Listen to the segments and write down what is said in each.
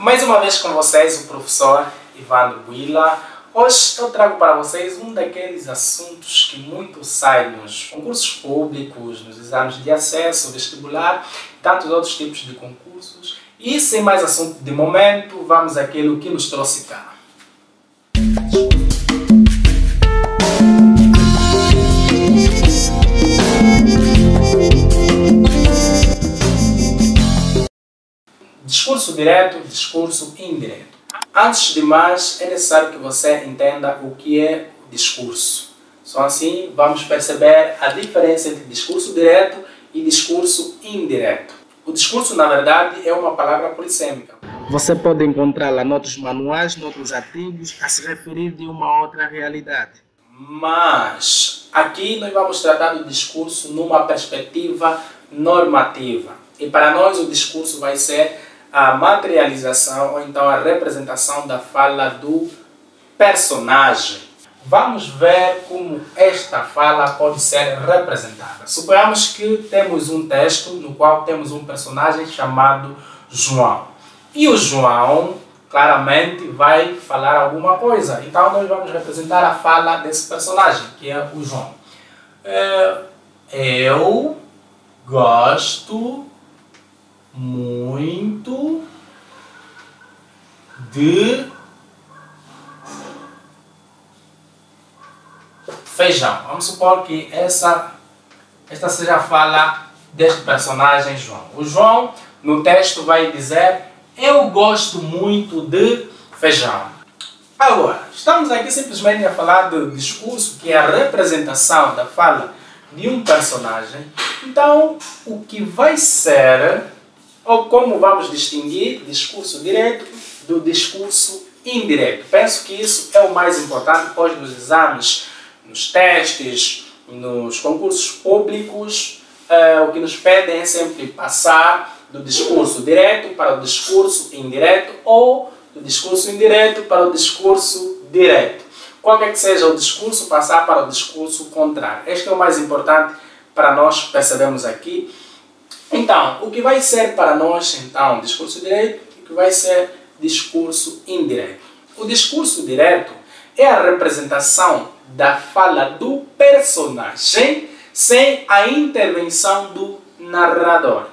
Mais uma vez com vocês, o professor Ivandro Buila. Hoje eu trago para vocês um daqueles assuntos que muito saem nos concursos públicos, nos exames de acesso, vestibular, tantos outros tipos de concursos. E sem mais assunto de momento, vamos àquilo que nos trouxe cá. Discurso direto, discurso indireto. Antes de mais, é necessário que você entenda o que é discurso. Só assim vamos perceber a diferença entre discurso direto e discurso indireto. O discurso, na verdade, é uma palavra polissêmica. Você pode encontrá-la noutros manuais, noutros artigos, a se referir de uma outra realidade. Mas aqui nós vamos tratar do discurso numa perspectiva normativa. E para nós o discurso vai ser a materialização ou então a representação da fala do personagem. Vamos ver como esta fala pode ser representada. Suponhamos que temos um texto no qual temos um personagem chamado João. E o João claramente vai falar alguma coisa. Então nós vamos representar a fala desse personagem, que é o João. Eu gosto muito de feijão. Vamos supor que esta seja a fala deste personagem João. O João no texto vai dizer: eu gosto muito de feijão. Agora, estamos aqui simplesmente a falar do discurso, que é a representação da fala de um personagem. Então, o que vai ser, ou como vamos distinguir discurso direto do discurso indireto? Penso que isso é o mais importante, pois nos exames, nos testes, nos concursos públicos, o que nos pedem é sempre passar do discurso direto para o discurso indireto ou do discurso indireto para o discurso direto. Qualquer que seja o discurso, passar para o discurso contrário. Este é o mais importante para nós percebermos aqui. Então, o que vai ser para nós, então, discurso direto e o que vai ser discurso indireto? O discurso direto é a representação da fala do personagem sem a intervenção do narrador.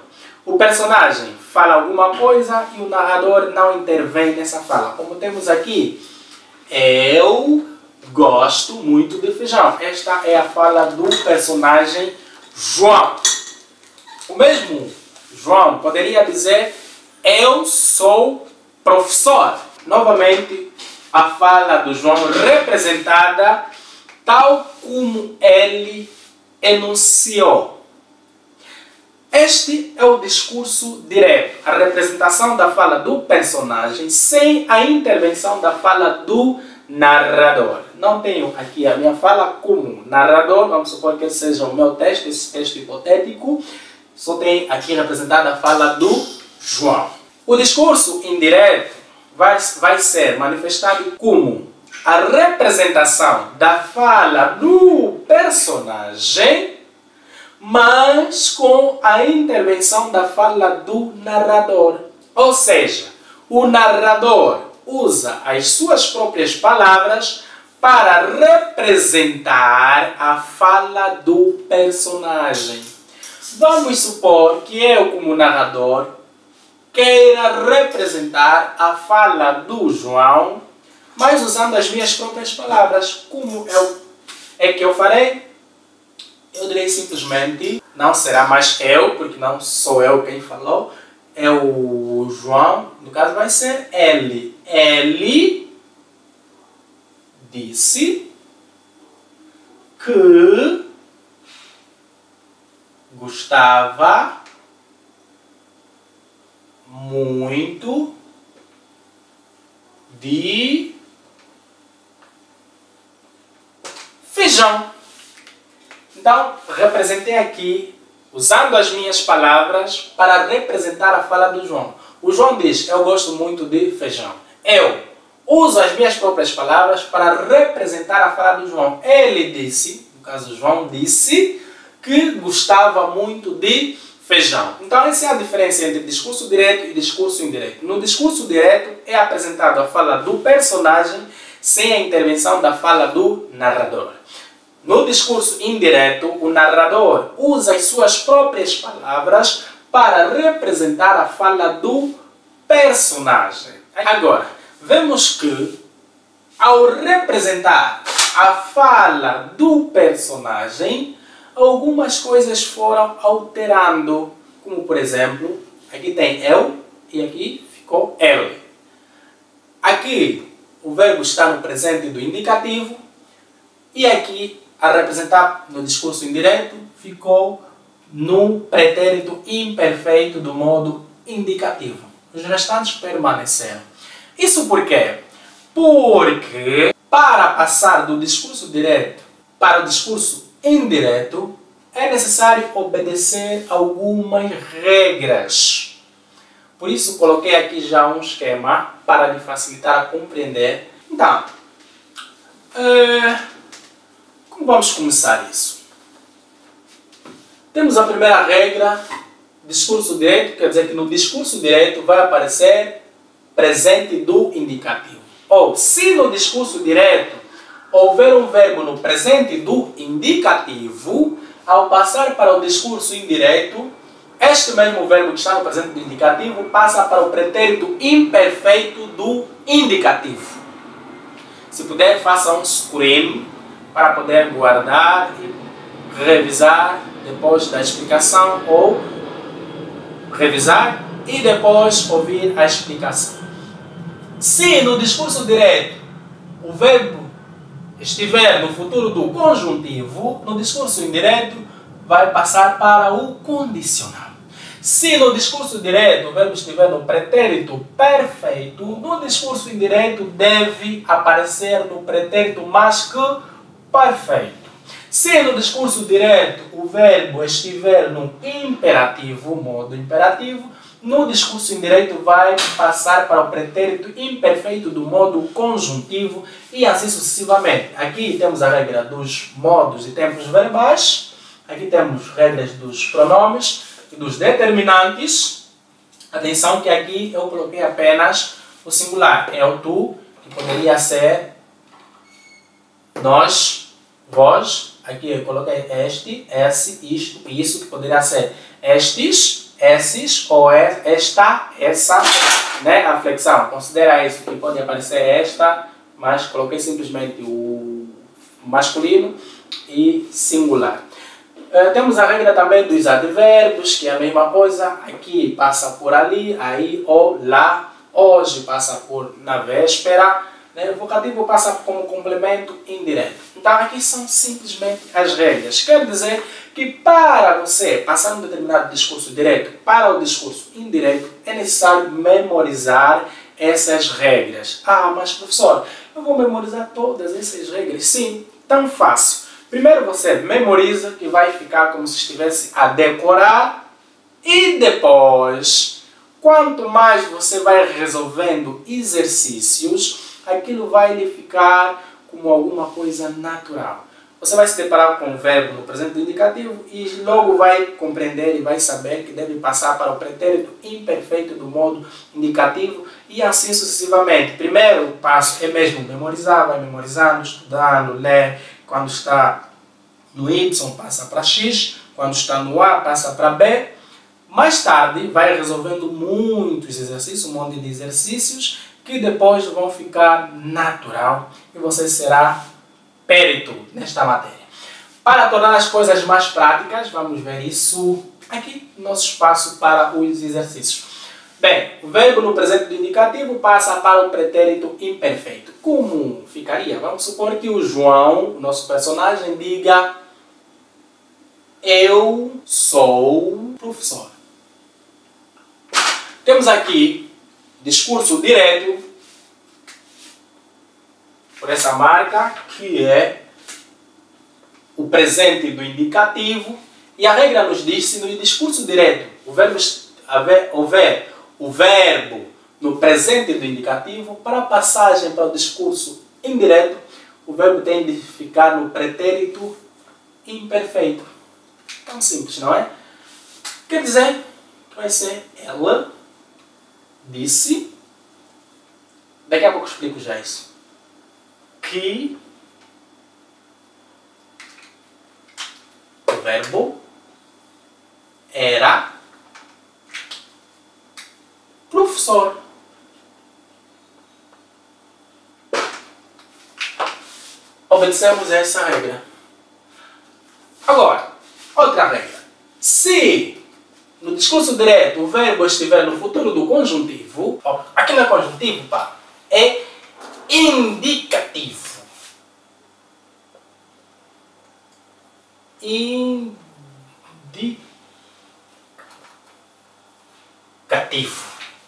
O personagem fala alguma coisa e o narrador não intervém nessa fala. Como temos aqui, eu gosto muito de feijão. Esta é a fala do personagem João. O mesmo João poderia dizer: eu sou professor. Novamente, a fala do João representada tal como ele enunciou. Este é o discurso direto, a representação da fala do personagem sem a intervenção da fala do narrador. Não tenho aqui a minha fala como narrador, vamos supor que esse seja o meu texto, esse texto hipotético. Só tem aqui representada a fala do João. O discurso indireto vai ser manifestado como a representação da fala do personagem, mas com a intervenção da fala do narrador. Ou seja, o narrador usa as suas próprias palavras para representar a fala do personagem. Vamos supor que eu, como narrador, queira representar a fala do João, mas usando as minhas próprias palavras. Como é que eu farei? Eu direi simplesmente, não será mais eu, porque não sou eu quem falou, é o João, no caso vai ser ele. Ele disse que gostava muito de feijão. Então, representei aqui, usando as minhas palavras, para representar a fala do João. O João diz: eu gosto muito de feijão. Eu uso as minhas próprias palavras para representar a fala do João. Ele disse, no caso João disse, que gostava muito de feijão. Então essa é a diferença entre discurso direto e discurso indireto. No discurso direto é apresentado a fala do personagem sem a intervenção da fala do narrador. No discurso indireto, o narrador usa as suas próprias palavras para representar a fala do personagem. Agora, vemos que ao representar a fala do personagem, algumas coisas foram alterando, como por exemplo, aqui tem eu e aqui ficou ele. Aqui o verbo está no presente do indicativo e aqui a representar no discurso indireto ficou no pretérito imperfeito do modo indicativo. Os restantes permaneceram. Isso por quê? Porque para passar do discurso direto para o discurso indireto é necessário obedecer algumas regras. Por isso coloquei aqui já um esquema para lhe facilitar a compreender. Então, como vamos começar isso? Temos a primeira regra, discurso direto, quer dizer que no discurso direto vai aparecer presente do indicativo. Ou, se no discurso direto houver um verbo no presente do indicativo, ao passar para o discurso indireto, este mesmo verbo que está no presente do indicativo passa para o pretérito imperfeito do indicativo. Se puder, faça um screen para poder guardar e revisar depois da explicação, ou revisar e depois ouvir a explicação. Se no discurso direto o verbo estiver no futuro do conjuntivo, no discurso indireto vai passar para o condicional. Se no discurso direto o verbo estiver no pretérito perfeito, no discurso indireto deve aparecer no pretérito mais que perfeito. Se no discurso direto o verbo estiver no imperativo, modo imperativo, no discurso indireto vai passar para o pretérito imperfeito do modo conjuntivo e assim sucessivamente. Aqui temos a regra dos modos e tempos verbais, aqui temos regras dos pronomes e dos determinantes. Atenção que aqui eu coloquei apenas o singular, eu, tu, que poderia ser nós, vós. Aqui eu coloquei este, esse, isto, isso, que poderia ser estes, esses, ou esta, essa, né? A flexão. Considera isso que pode aparecer esta, mas coloquei simplesmente o masculino e singular. Temos a regra também dos advérbios, que é a mesma coisa. Aqui passa por ali, aí, ou, lá, hoje passa por na véspera. O vocativo passa como complemento indireto. Então aqui são simplesmente as regras. Quer dizer que para você passar um determinado discurso direto para o discurso indireto é necessário memorizar essas regras. Ah, mas professor, eu vou memorizar todas essas regras? Sim, tão fácil. Primeiro você memoriza, que vai ficar como se estivesse a decorar, e depois, quanto mais você vai resolvendo exercícios, aquilo vai lhe ficar como alguma coisa natural. Você vai se deparar com um verbo no presente do indicativo e logo vai compreender e vai saber que deve passar para o pretérito imperfeito do modo indicativo e assim sucessivamente. Primeiro passo é mesmo memorizar, vai memorizando, estudando, ler. Quando está no Y passa para X, quando está no A passa para B. Mais tarde vai resolvendo muitos exercícios, um monte de exercícios, que depois vão ficar natural e você será perito nesta matéria. Para tornar as coisas mais práticas, vamos ver isso aqui no nosso espaço para os exercícios. Bem, o verbo no presente do indicativo passa para o pretérito imperfeito. Como ficaria? Vamos supor que o João, nosso personagem, diga: eu sou professor. Temos aqui discurso direto, por essa marca, que é o presente do indicativo. E a regra nos diz, se no discurso direto houver o verbo no presente do indicativo, para a passagem para o discurso indireto, o verbo tem de ficar no pretérito imperfeito. Tão simples, não é? Quer dizer, vai ser ela disse. Daqui a pouco eu explico já isso. Que o verbo era professor. Obedecemos essa regra. Agora, outra regra. Se no discurso direto o verbo estiver no futuro do conjuntivo, aqui não é conjuntivo, pá, é indicativo. Indicativo.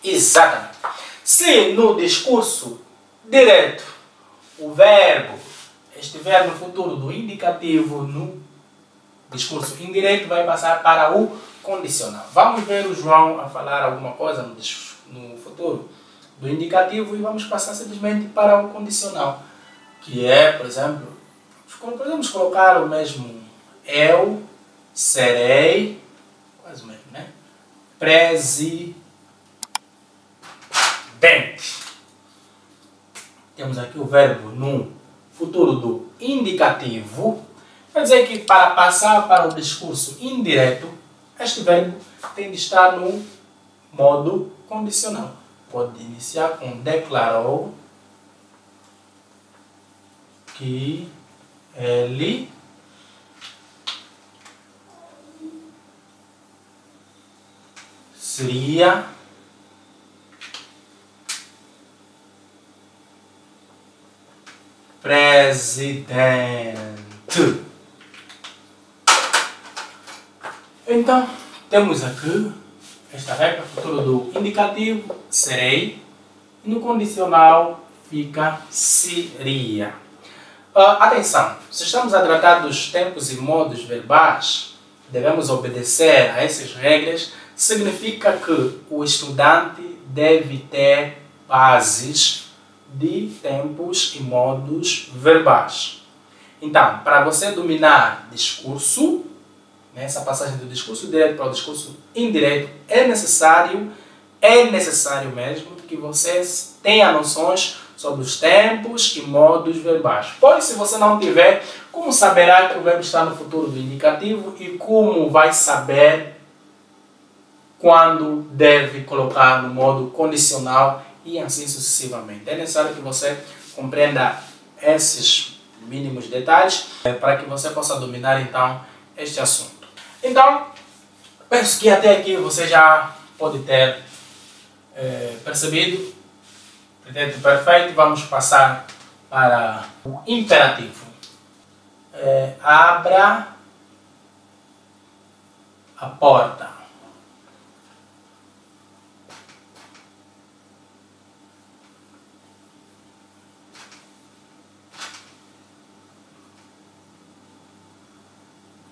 Exatamente. Se no discurso direto o verbo estiver no futuro do indicativo, no discurso indireto vai passar para o condicional. Vamos ver o João a falar alguma coisa no futuro do indicativo e vamos passar simplesmente para o condicional, que é, por exemplo, podemos colocar o mesmo eu serei, quase o mesmo, né? Presidente. Temos aqui o verbo no futuro do indicativo. Quer dizer que para passar para o discurso indireto, este verbo tem de estar no modo condicional. Pode iniciar com declarou que ele seria presidente. Então, temos aqui esta regra, futuro do indicativo, serei, e no condicional fica seria. Atenção, se estamos a tratar dos tempos e modos verbais, devemos obedecer a essas regras, significa que o estudante deve ter bases de tempos e modos verbais. Então, para você dominar discurso, nessa passagem do discurso direto para o discurso indireto, é necessário mesmo que vocês tenham noções sobre os tempos e modos verbais. Pois se você não tiver, como saberá que o verbo está no futuro do indicativo e como vai saber quando deve colocar no modo condicional e assim sucessivamente. É necessário que você compreenda esses mínimos detalhes para que você possa dominar então este assunto. Então, penso que até aqui você já pode ter percebido. Pretérito perfeito. Vamos passar para o imperativo. Abra a porta.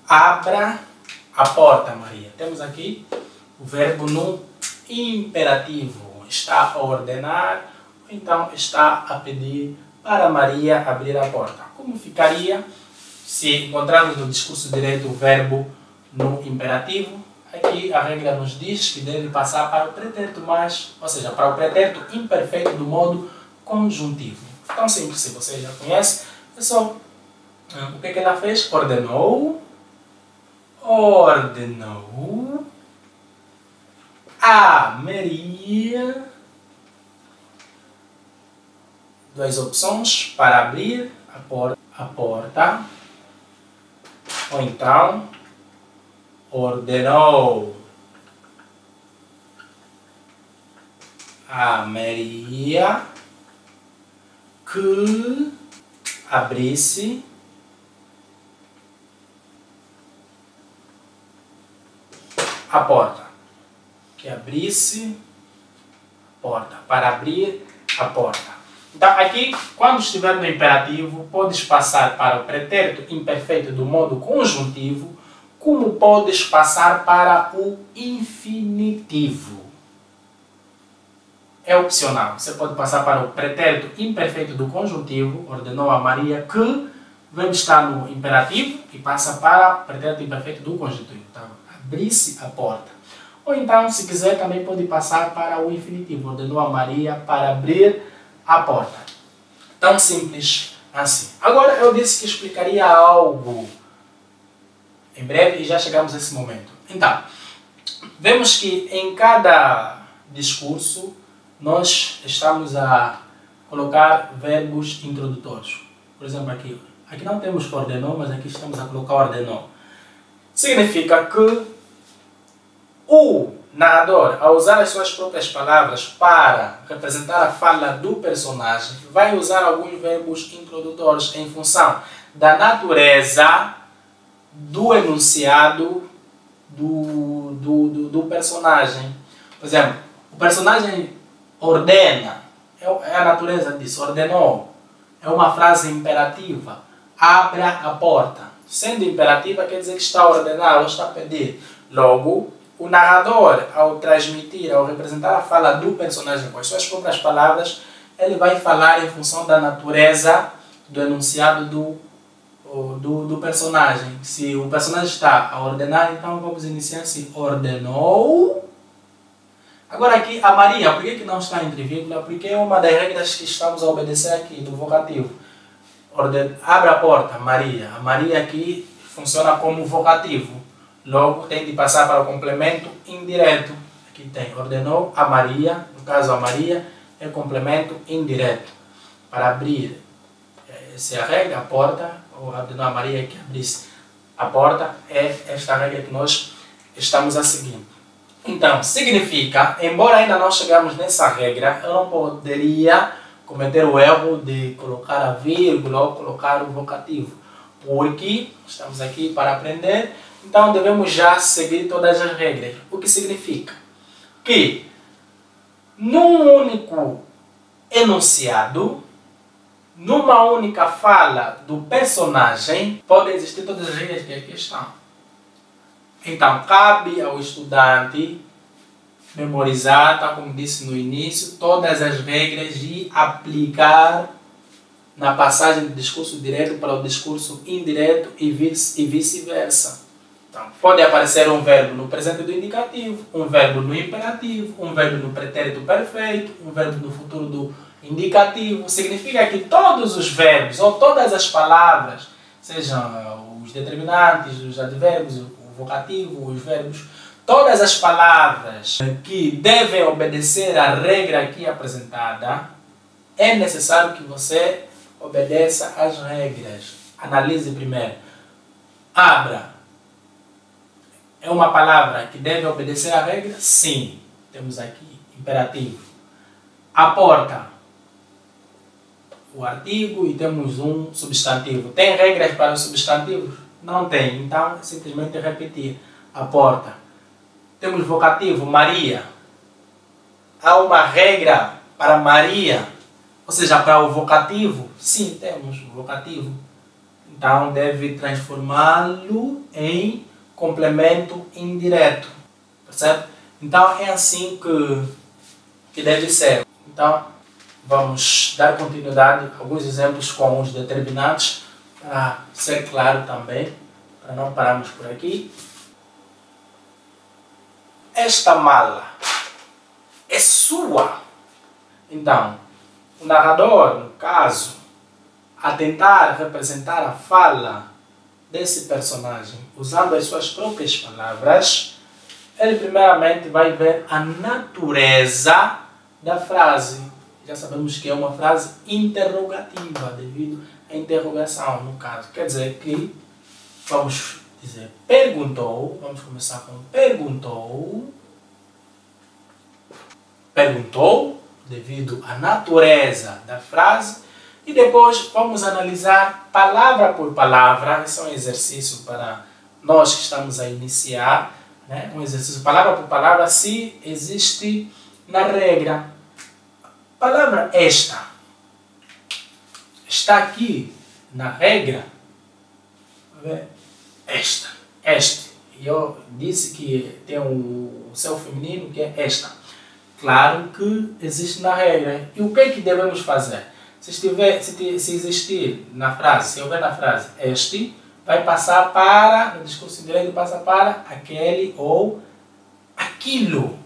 Abra a porta, Maria. Temos aqui o verbo no imperativo. Está a ordenar, ou então está a pedir para Maria abrir a porta. Como ficaria se encontrarmos no discurso direto o verbo no imperativo? Aqui a regra nos diz que deve passar para o pretérito mais, ou seja, para o pretérito imperfeito do modo conjuntivo. Tão simples, se você já conhece, é só o que ela fez? Ordenou a Maria. Duas opções para abrir a porta, ou então ordenou a Maria que abrisse a porta. Que abrisse a porta. Para abrir a porta. Então, aqui, quando estiver no imperativo, podes passar para o pretérito imperfeito do modo conjuntivo, como podes passar para o infinitivo. É opcional. Você pode passar para o pretérito imperfeito do conjuntivo, ordenou a Maria que, o verbo está no imperativo, e passa para o pretérito imperfeito do conjuntivo. Então, abrisse a porta. Ou então, se quiser, também pode passar para o infinitivo. Ordenou a Maria para abrir a porta. Tão simples assim. Agora, eu disse que explicaria algo em breve e já chegamos a esse momento. Então, vemos que em cada discurso nós estamos a colocar verbos introdutores. Por exemplo, aqui não temos ordenou, mas aqui estamos a colocar ordenou. Significa que o narrador, ao usar as suas próprias palavras para representar a fala do personagem, vai usar alguns verbos introdutores em função da natureza do enunciado do personagem. Por exemplo, o personagem ordena, é a natureza disso, ordenou. É uma frase imperativa. Abra a porta. Sendo imperativa, quer dizer que está a ordenar ou está a pedir. Logo, o narrador, ao transmitir, ao representar a fala do personagem com as suas próprias palavras, ele vai falar em função da natureza do enunciado do personagem. Se o personagem está a ordenar, então vamos iniciar assim: ordenou. Agora aqui a Maria, por que não está entre vírgula? Porque é uma das regras que estamos a obedecer aqui, do vocativo. Abre a porta, Maria. A Maria aqui funciona como vocativo. Logo tem de passar para o complemento indireto. Aqui tem ordenou a Maria. No caso, a Maria é complemento indireto. Para abrir, essa é a regra, a porta. Ou ordenou a Maria que abrisse a porta. É esta regra que nós estamos a seguir. Então, significa, embora ainda não chegamos nessa regra, eu não poderia cometer o erro de colocar a vírgula ou colocar o vocativo, porque estamos aqui para aprender, então devemos já seguir todas as regras. O que significa que num único enunciado, numa única fala do personagem, podem existir todas as regras que aqui estão. Então, cabe ao estudante memorizar, tal como disse no início, todas as regras e aplicar na passagem do discurso direto para o discurso indireto e vice-versa. Então, pode aparecer um verbo no presente do indicativo, um verbo no imperativo, um verbo no pretérito perfeito, um verbo no futuro do indicativo. Significa que todos os verbos ou todas as palavras, sejam os determinantes, os advérbios, vocativo, os verbos, todas as palavras que devem obedecer à regra aqui apresentada, é necessário que você obedeça às regras. Analise primeiro. Abra. É uma palavra que deve obedecer à regra? Sim. Temos aqui imperativo. A porta. O artigo e temos um substantivo. Tem regras para os substantivos? Não tem, então é simplesmente repetir. A porta. Temos vocativo, Maria. Há uma regra para Maria, ou seja, para o vocativo? Sim, temos o vocativo. Então deve transformá-lo em complemento indireto. Percebe? Então é assim que deve ser. Então vamos dar continuidade a alguns exemplos com os determinantes, para ser claro também, para não pararmos por aqui. Esta mala é sua. Então, o narrador, no caso, a tentar representar a fala desse personagem, usando as suas próprias palavras, ele primeiramente vai ver a natureza da frase. Já sabemos que é uma frase interrogativa, devido à interrogação, no caso. Quer dizer que, vamos dizer, perguntou, vamos começar com perguntou. Perguntou, devido à natureza da frase. E depois vamos analisar palavra por palavra. Esse é um exercício para nós que estamos a iniciar, né? Um exercício palavra por palavra, se existe na regra. Palavra esta está aqui na regra. Esta, este. E eu disse que tem o seu feminino que é esta. Claro que existe na regra. E o que é que devemos fazer? Se existir na frase, se houver na frase este, vai passar para, no discurso indireto, passa para aquele ou aquilo.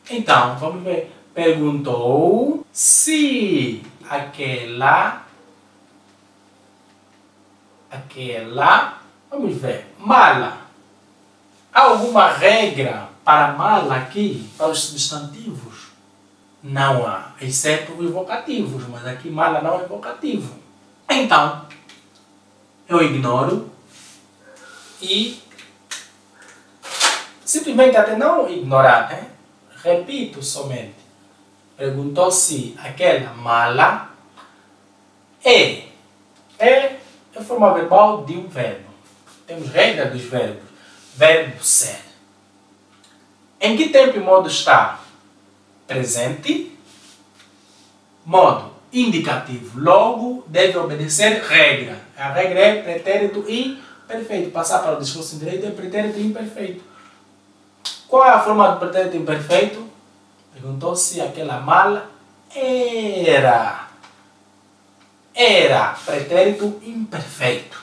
Então, vamos ver. Perguntou se aquela, vamos ver, mala. Há alguma regra para mala aqui, para os substantivos? Não há, exceto os vocativos, mas aqui mala não é vocativo. Então, eu ignoro e simplesmente até não ignorar, né? Repito somente. Perguntou se aquela mala é a forma verbal de um verbo. Temos regra dos verbos. Verbo ser. Em que tempo e modo está? Presente. Modo indicativo. Logo, deve obedecer regra. A regra é pretérito imperfeito. Passar para o discurso indireto é pretérito imperfeito. Qual é a forma do pretérito imperfeito? Perguntou se aquela mala era. Era pretérito imperfeito.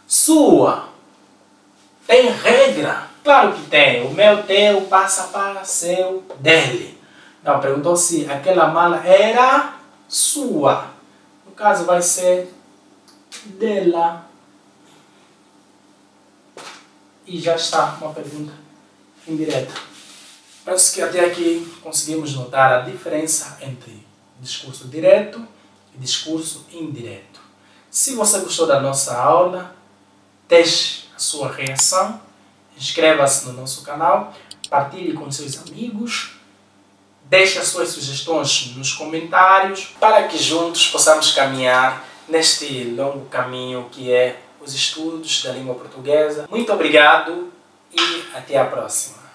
Sua. Tem regra? Claro que tem. O meu, teu, passa para seu, dele. Não, perguntou se aquela mala era sua. No caso vai ser dela. E já está uma pergunta indireta. Penso que até aqui conseguimos notar a diferença entre discurso direto e discurso indireto. Se você gostou da nossa aula, deixe a sua reação, inscreva-se no nosso canal, partilhe com seus amigos, deixe as suas sugestões nos comentários para que juntos possamos caminhar neste longo caminho que é os estudos da língua portuguesa. Muito obrigado e até a próxima.